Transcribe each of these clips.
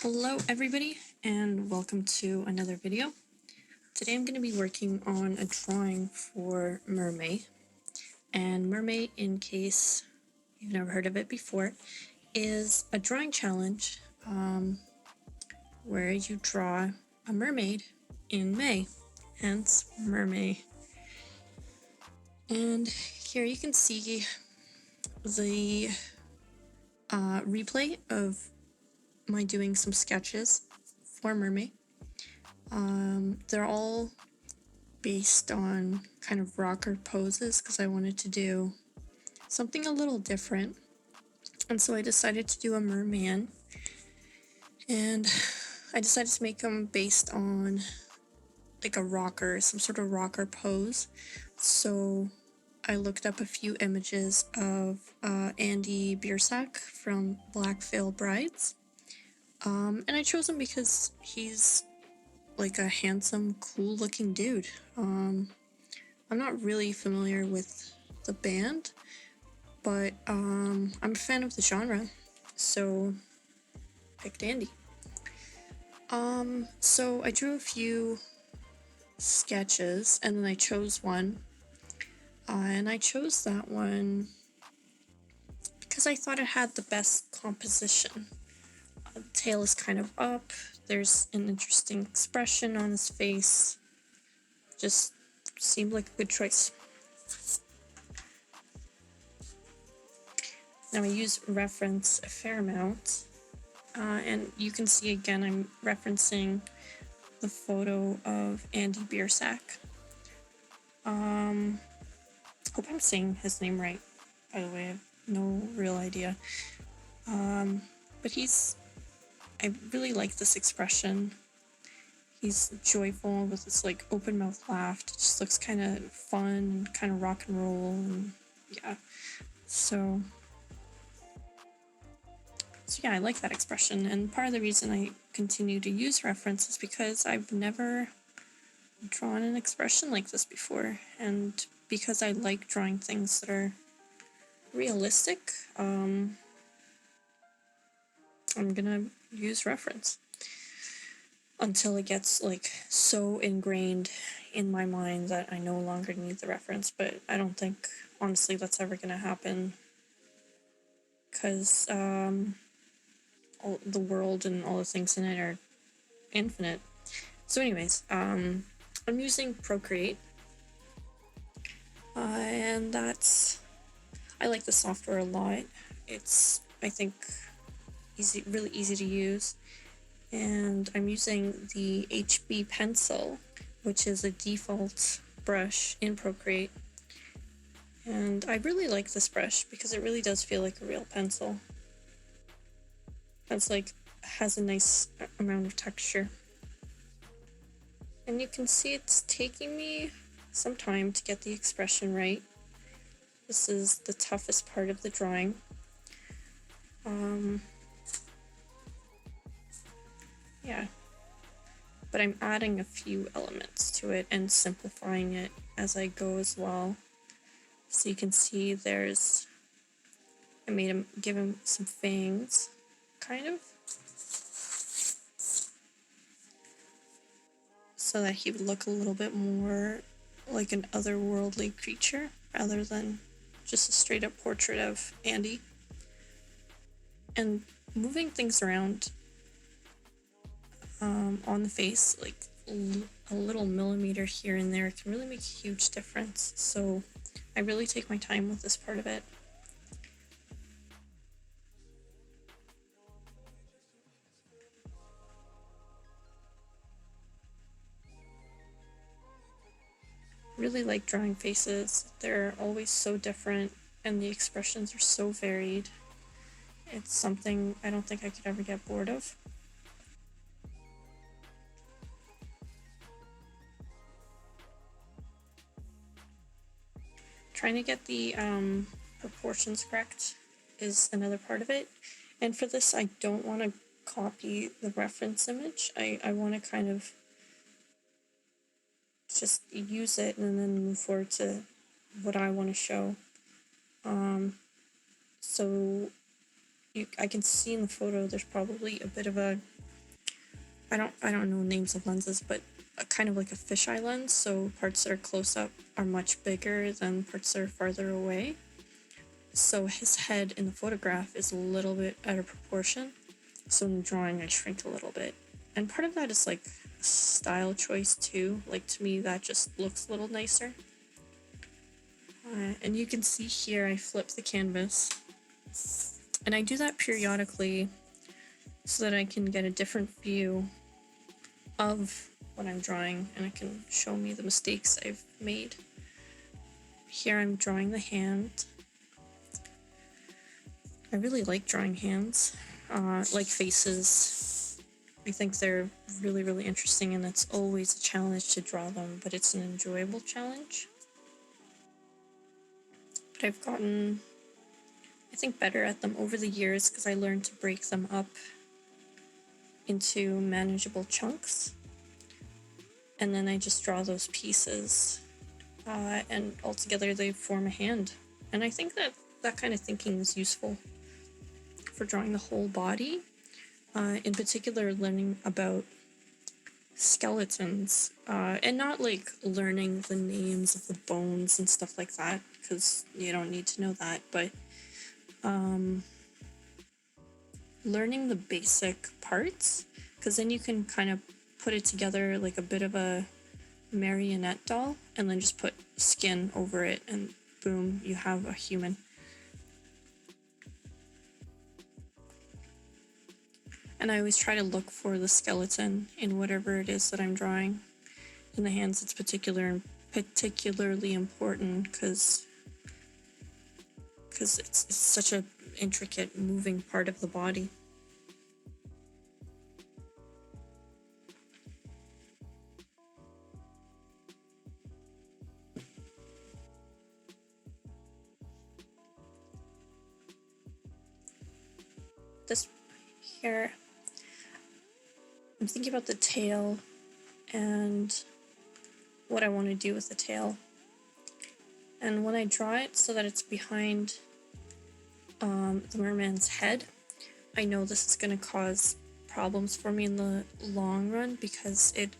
Hello everybody and welcome to another video. Today I'm going to be working on a drawing for Mermaid. And Mermaid, in case you've never heard of it before, is a drawing challenge where you draw a mermaid in May, hence Mermaid. And here you can see the replay of my doing some sketches for Mermaid. They're all based on kind of rocker poses because I wanted to do something a little different. And so I decided to do a merman. And I decided to make them based on like a rocker, some sort of rocker pose. So I looked up a few images of Andy Biersack from Black Veil Brides. And I chose him because he's like a handsome, cool looking dude. I'm not really familiar with the band, but I'm a fan of the genre, so picked Andy. So I drew a few sketches and then I chose one, and I chose that one because I thought it had the best composition. The tail is kind of up, there's an interesting expression on his face, just seemed like a good choice. Now I use reference a fair amount, and you can see again I'm referencing the photo of Andy Biersack. Hope I'm saying his name right, by the way, I have no real idea. But I really like this expression. He's joyful with this like open mouth laugh. It just looks kind of fun, kind of rock and roll, and yeah. So yeah, I like that expression, and part of the reason I continue to use reference is because I've never drawn an expression like this before, and because I like drawing things that are realistic, I'm gonna use reference until it gets like so ingrained in my mind that I no longer need the reference. But I don't think honestly that's ever gonna happen, because the world and all the things in it are infinite. So anyways, I'm using Procreate, and I like the software a lot. It's, I think, really easy to use, and I'm using the HB pencil, which is a default brush in Procreate, and I really like this brush because it really does feel like a real pencil. It's like, has a nice amount of texture. And you can see it's taking me some time to get the expression right. This is the toughest part of the drawing. Yeah. But I'm adding a few elements to it and simplifying it as I go as well. So you can see I give him some fangs, kind of, so that he would look a little bit more like an otherworldly creature rather than just a straight up portrait of Andy. And moving things around on the face, like a little millimeter here and there, can really make a huge difference. So I really take my time with this part of it. Really like drawing faces. They're always so different and the expressions are so varied. It's something I don't think I could ever get bored of. Trying to get the proportions correct is another part of it. And for this, I don't want to copy the reference image. I want to kind of just use it and then move forward to what I want to show. So I can see in the photo there's probably a bit of a I don't know names of lenses, but kind of like a fisheye lens. So parts that are close up are much bigger than parts that are farther away. So his head in the photograph is a little bit out of proportion. So in the drawing, I shrink a little bit. And part of that is like a style choice too. Like to me, that just looks a little nicer. And you can see here, I flip the canvas. And I do that periodically so that I can get a different view of what I'm drawing and it can show me the mistakes I've made. Here I'm drawing the hand. I really like drawing hands, like faces. I think they're really, really interesting, and it's always a challenge to draw them, but it's an enjoyable challenge. But I've gotten, I think, better at them over the years because I learned to break them up into manageable chunks. And then I just draw those pieces, and altogether they form a hand. And I think that that kind of thinking is useful for drawing the whole body. In particular, learning about skeletons, and not like learning the names of the bones and stuff like that, because you don't need to know that, but learning the basic parts, because then you can kind of put it together like a bit of a marionette doll, and then just put skin over it, and boom, you have a human. And I always try to look for the skeleton in whatever it is that I'm drawing. In the hands, it's particularly important because it's such a intricate moving part of the body. This here, I'm thinking about the tail and what I want to do with the tail. And when I draw it so that it's behind the merman's head, I know this is going to cause problems for me in the long run because it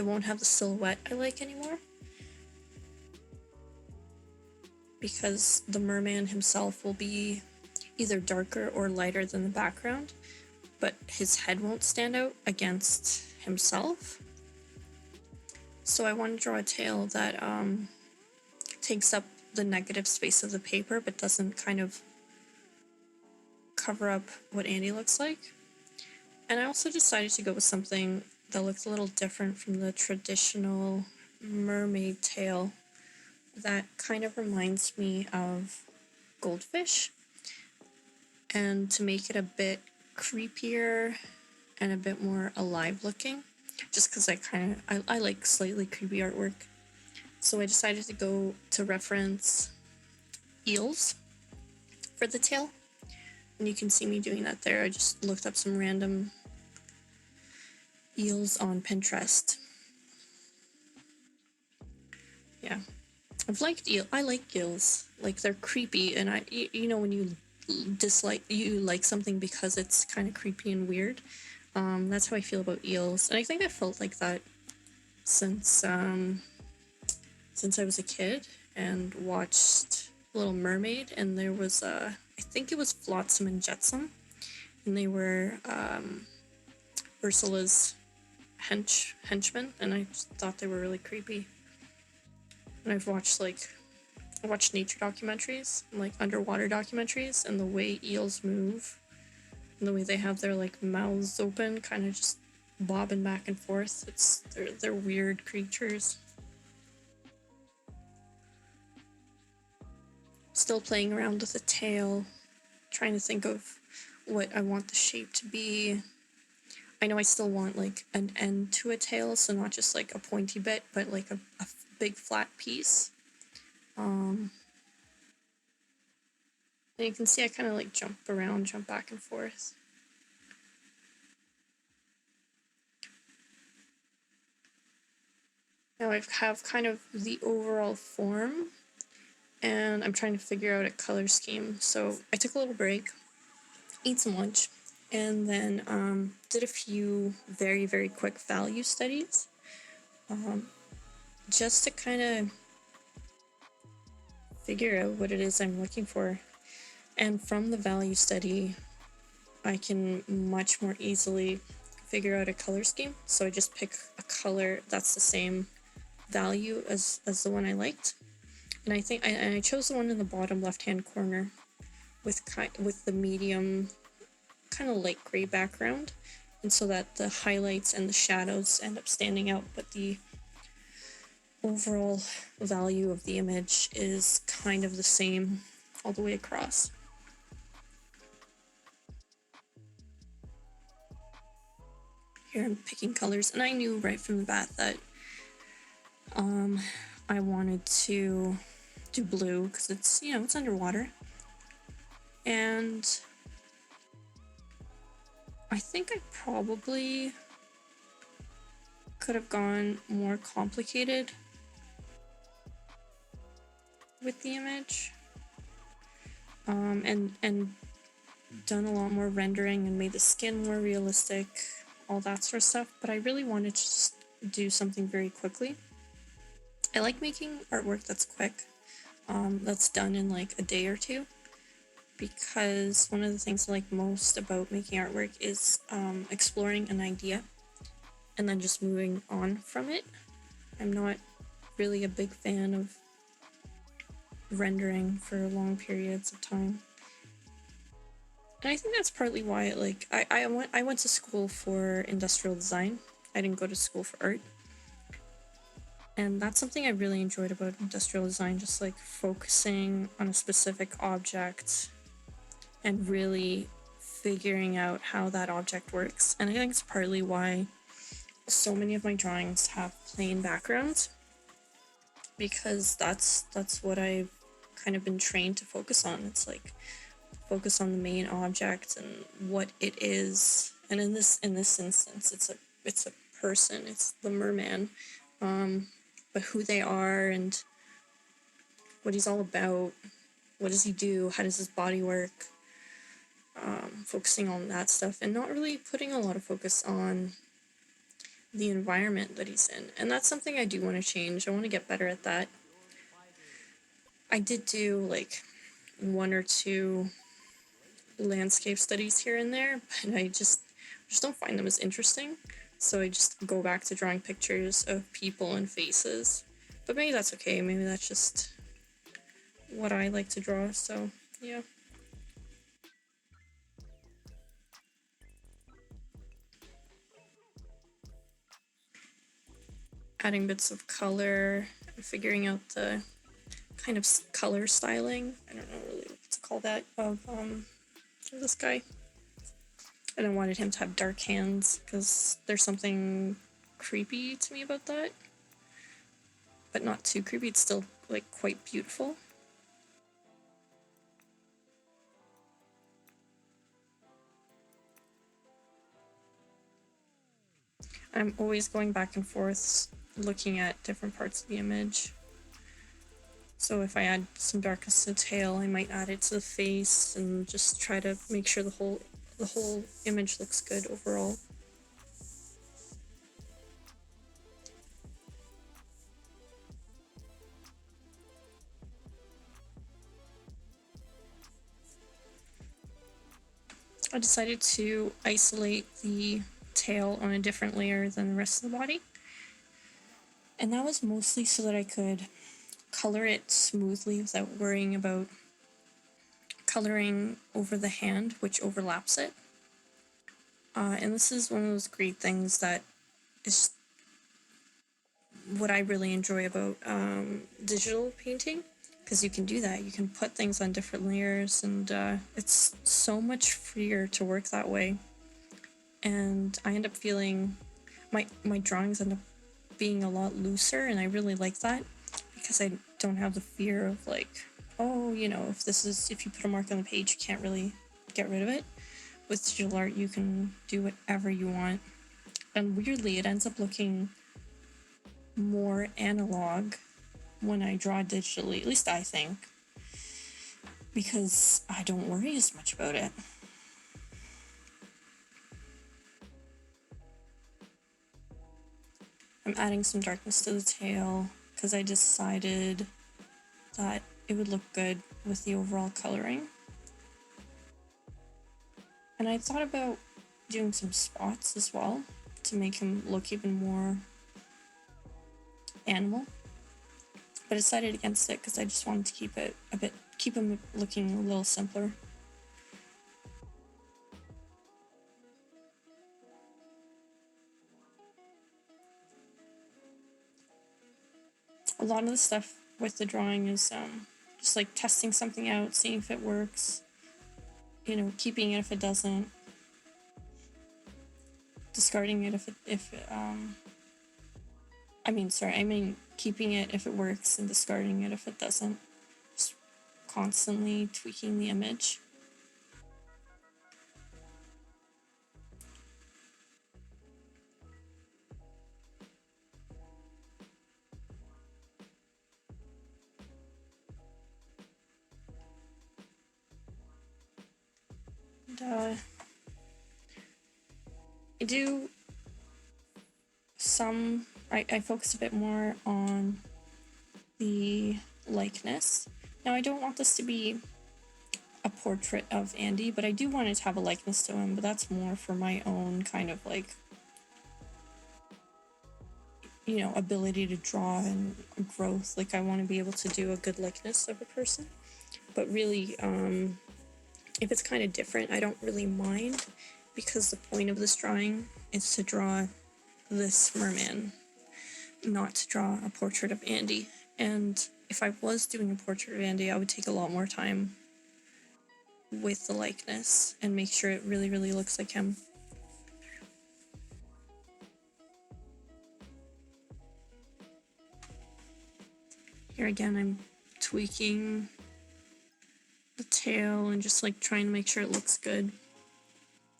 won't have the silhouette I like anymore. Because the merman himself will be either darker or lighter than the background, but his head won't stand out against himself. So I want to draw a tail that takes up the negative space of the paper but doesn't kind of cover up what Andy looks like. And I also decided to go with something that looks a little different from the traditional mermaid tail that kind of reminds me of goldfish. And to make it a bit creepier and a bit more alive looking, just because I like slightly creepy artwork. So I decided to go to reference eels for the tail. And you can see me doing that there. I just looked up some random eels on Pinterest. Yeah. I like eels. Like, they're creepy, and you know when you like something because it's kind of creepy and weird. That's how I feel about eels, and I think I felt like that since I was a kid and watched Little Mermaid, and there was I think it was Flotsam and Jetsam, and they were Ursula's henchmen, and I just thought they were really creepy. And I watched nature documentaries, like underwater documentaries, and the way eels move, and the way they have their like mouths open, kind of just bobbing back and forth. They're weird creatures. Still playing around with the tail, trying to think of what I want the shape to be. I know I still want like an end to a tail, so not just like a pointy bit, but like a big flat piece. And you can see I kind of like jump back and forth. Now I have kind of the overall form, and I'm trying to figure out a color scheme. So I took a little break, ate some lunch, and then did a few very, very quick value studies, just to kind of figure out what it is I'm looking for. And from the value study, I can much more easily figure out a color scheme. So I just pick a color that's the same value as the one I liked. And I chose the one in the bottom left-hand corner with the medium kind of light gray background, and so that the highlights and the shadows end up standing out, but the overall value of the image is kind of the same all the way across. Here I'm picking colors, and I knew right from the bat that I wanted to do blue because it's, you know, it's underwater. And I think I probably could have gone more complicated with the image, and done a lot more rendering and made the skin more realistic, all that sort of stuff. But I really wanted to just do something very quickly. I like making artwork that's quick, that's done in like a day or two, because one of the things I like most about making artwork is exploring an idea and then just moving on from it. I'm not really a big fan of rendering for long periods of time. And I think that's partly why, like, I went to school for industrial design. I didn't go to school for art. And that's something I really enjoyed about industrial design, just like focusing on a specific object and really figuring out how that object works. And I think it's partly why so many of my drawings have plain backgrounds, because that's what I've kind of been trained to focus on. It's like focus on the main object and what it is. And in this instance, it's a person. It's the merman, but who they are and what he's all about. What does he do? How does his body work? Focusing on that stuff and not really putting a lot of focus on the environment that he's in. And that's something I do want to change. I want to get better at that. I did do like one or two landscape studies here and there, but I just don't find them as interesting. So I just go back to drawing pictures of people and faces. But maybe that's okay. Maybe that's just what I like to draw. So yeah. Adding bits of color, figuring out the kind of color styling. I don't know really what to call that of this guy. And I wanted him to have dark hands because there's something creepy to me about that, but not too creepy. It's still like quite beautiful. I'm always going back and forth looking at different parts of the image. So if I add some darkness to the tail, I might add it to the face and just try to make sure the whole image looks good overall. I decided to isolate the tail on a different layer than the rest of the body. And that was mostly so that I could color it smoothly without worrying about coloring over the hand, which overlaps it. And this is one of those great things that is what I really enjoy about digital painting, because you can do that. You can put things on different layers, and it's so much freer to work that way. And I end up feeling my drawings end up being a lot looser, and I really like that because I don't have the fear of like, oh, you know, if you put a mark on the page, you can't really get rid of it. With digital art, you can do whatever you want. And weirdly, it ends up looking more analog when I draw digitally, at least I think, because I don't worry as much about it. I'm adding some darkness to the tail because I decided that it would look good with the overall coloring. And I thought about doing some spots as well to make him look even more animal. But I decided against it because I just wanted to keep him looking a little simpler. A lot of the stuff with the drawing is just like testing something out, seeing if it works, you know, keeping it if it doesn't, discarding it I mean keeping it if it works and discarding it if it doesn't. Just constantly tweaking the image. And I do I focus a bit more on the likeness. Now I don't want this to be a portrait of Andy, but I do want it to have a likeness to him, but that's more for my own kind of like, you know, ability to draw and growth. Like I want to be able to do a good likeness of a person. But really, if it's kind of different, I don't really mind, because the point of this drawing is to draw this merman, not to draw a portrait of Andy. And if I was doing a portrait of Andy, I would take a lot more time with the likeness and make sure it really, really looks like him. Here again, I'm tweaking the tail and just like trying to make sure it looks good.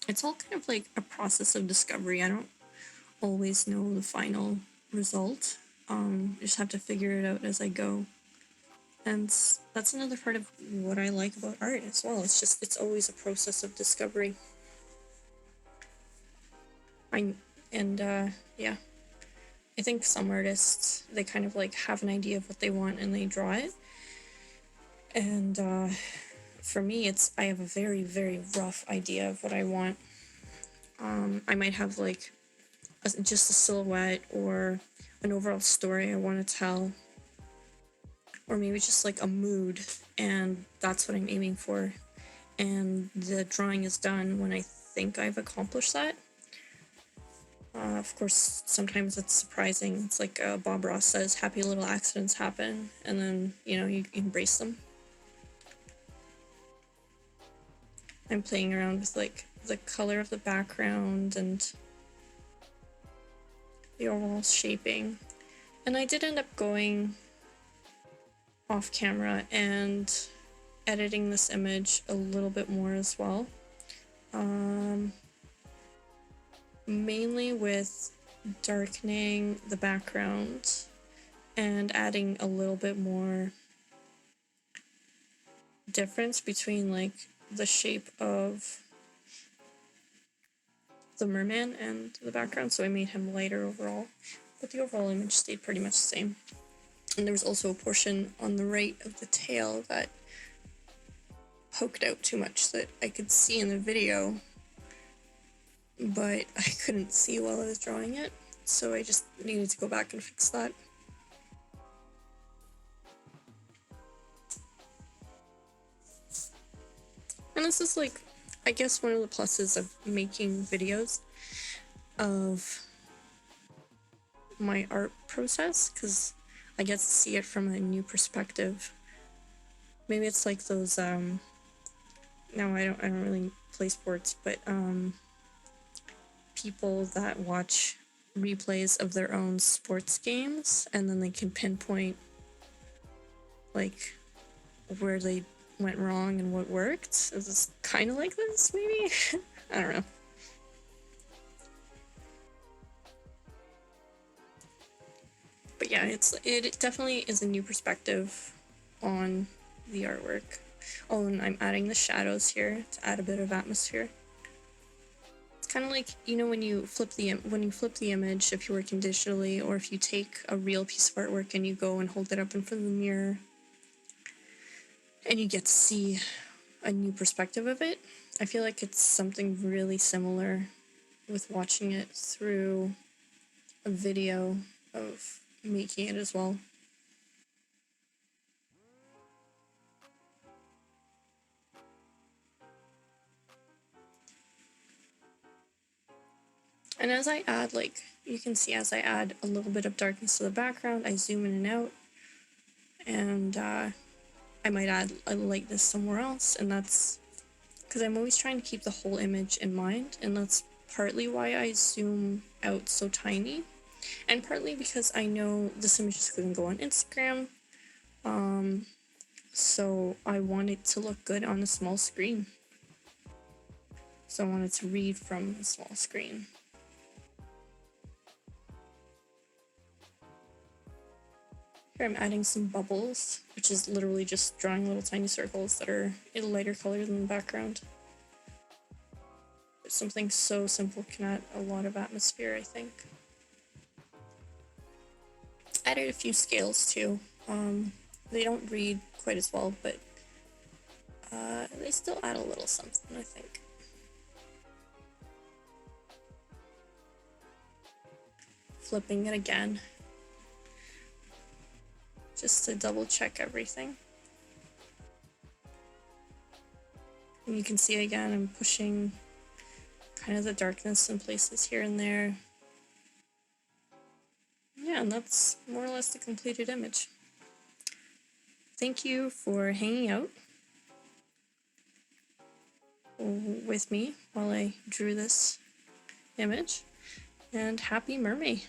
It's all kind of like a process of discovery. I don't always know the final result. I just have to figure it out as I go. And that's another part of what I like about art as well. It's always a process of discovery. Yeah. I think some artists, they kind of like have an idea of what they want and they draw it. And for me, I have a very, very rough idea of what I want. I might have like just a silhouette or an overall story I want to tell, or maybe just like a mood, and that's what I'm aiming for. And the drawing is done when I think I've accomplished that. Of course, sometimes it's surprising. It's like Bob Ross says, happy little accidents happen, and then, you know, you embrace them. I'm playing around with like the color of the background and the overall shaping. And I did end up going off camera and editing this image a little bit more as well. Mainly with darkening the background and adding a little bit more difference between like the shape of the merman and the background, so I made him lighter overall, but the overall image stayed pretty much the same. And there was also a portion on the right of the tail that poked out too much that I could see in the video, but I couldn't see while I was drawing it, so I just needed to go back and fix that. And this is like, I guess, one of the pluses of making videos of my art process, because I get to see it from a new perspective. Maybe it's like those, no, I don't really play sports, but people that watch replays of their own sports games, and then they can pinpoint like where they went wrong and what worked. Is this kind of like this, maybe? I don't know. But yeah, it definitely is a new perspective on the artwork. Oh, and I'm adding the shadows here to add a bit of atmosphere. It's kind of like, you know, when you flip the image, if you're working digitally, or if you take a real piece of artwork and you go and hold it up in front of the mirror and you get to see a new perspective of it. I feel like it's something really similar with watching it through a video of making it as well. And as I add, like, you can see as I add a little bit of darkness to the background, I zoom in and out, and I might add a lightness somewhere else, and that's because I'm always trying to keep the whole image in mind, and that's partly why I zoom out so tiny, and partly because I know this image is going to go on Instagram, so I want it to look good on a small screen. So I want it to read from a small screen. Here I'm adding some bubbles, which is literally just drawing little tiny circles that are a lighter color than the background. But something so simple can add a lot of atmosphere, I think. Added a few scales too. They don't read quite as well, but they still add a little something, I think. Flipping it again, just to double check everything. And you can see again, I'm pushing kind of the darkness in places here and there. Yeah, and that's more or less the completed image. Thank you for hanging out with me while I drew this image, and happy mermaid!